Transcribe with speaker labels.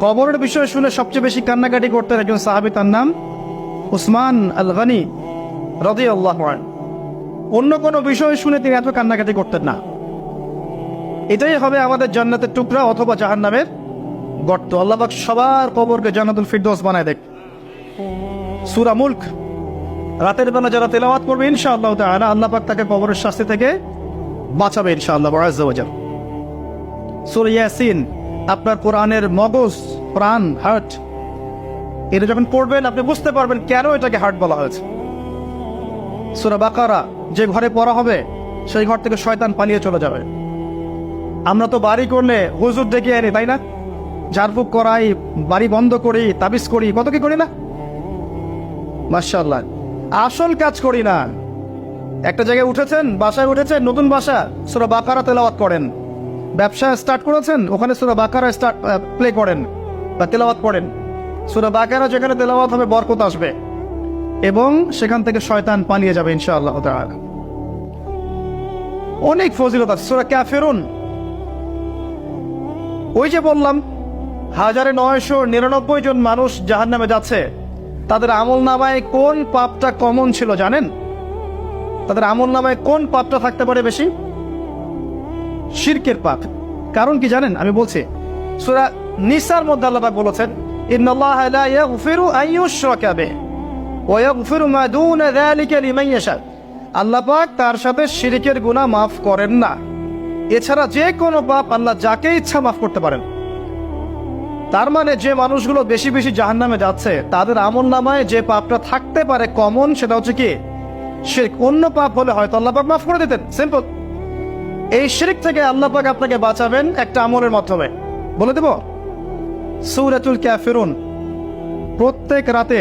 Speaker 1: কবরের বিষয় শুনে সবচেয়ে বেশি কান্নাকাটি করতেন একজন সাহাবী, তার নাম উসমান আল গনি রাদিয়াল্লাহু আনহু। অন্য কোনো বিষয় শুনে তিনি এত কান্নাকাটি করতেন না। এটাই হবে আমাদের জান্নাতের টুকরা অথবা জাহান্নামের গর্ত। আল্লাহ পাক সবার কবরকে জান্নাতুল ফিরদৌস বানায় দেখ। সূরা মুলক রাতের বেলা যারা তেলাওয়াত করবে ইনশাআল্লাহ তাআলা আল্লাহ পাক তাকে কবরের শাস্তি থেকে বাঁচাবে ইনশাআল্লাহ আযজা ওয়া জাল। সূরা ইয়াসিন আপনার কোরআনের মগজ, প্রাণ, হার্ট, এটা যখন পড়বেন আপনি বুঝতে পারবেন কেন এটাকে হার্ট বলা হয়েছে। সূরা বাকারা যে ঘরে পড়া হবে সেই ঘর থেকে শয়তান পালিয়ে চলে যাবে। আমরা তো বাড়ি করলে হুজুর ডেকে আনি, তাই না? ঝাড়ফুঁক করাই, বাড়ি বন্ধ করি, তাবিজ করি, কত কি করি না? মাশাআল্লাহ, আসল কাজ করি না। একটা জায়গায় উঠেছেন, বাসায় উঠেছেন, নতুন বাসা, সূরা বাকারা তেলাওয়াত করেন। ব্যবসা স্টার্ট করেছেন, ওখানে সূরা বাকারা প্লে করেন বা তেলাওয়াত করেন। সূরা বাকারা যেখানে তেলাওয়াত হবে বরকত আসবে এবং সেখান থেকে শয়তান পালিয়ে যাবে ইনশাআল্লাহ তাআলা। অনেক ফজিলত আছে। সূরা কাফিরুন, ওই যে বললাম 1999 জন মানুষ জাহান্নামে যাচ্ছে, তাদের আমল নামায় কোন পাপটা কমন ছিল জানেন? তাদের আমল নামায় কোন পাপটা থাকতে পারে বেশি? শিরকের পাপ। কারণ কি জানেন? আমি বলছি, সূরা নিসার মধ্যে আল্লাহ পাক বলেছেন, ইন্নাল্লাহা লা ইয়াগফিরু আন ইউশরাকা বিহি ওয়া ইয়াগফিরু মা দুনা যালিকা লিমান ইয়াশা। আল্লাহ পাক তার সাথে শিরকের গুনাহ মাফ করেন না। এছাড়া যে কোনো পাপ আল্লাহ যাকে ইচ্ছা মাফ করতে পারেন। তার মানে যে মানুষগুলো বেশি বেশি জাহান্নামে যাচ্ছে তাদের আমল নামায় যে পাপটা থাকতে পারে কমন, সেটা হচ্ছে কি? শিরক। অন্য পাপ হলে হয়তো আল্লাহ পাক মাফ করে দিতেন, সিম্পল। এই শিরক থেকে আল্লাহ পাক আপনাকে বাঁচাবেন একটা আমলের মাধ্যমে। বলে দেব, সূরাতুল কাফিরুন প্রত্যেক রাতে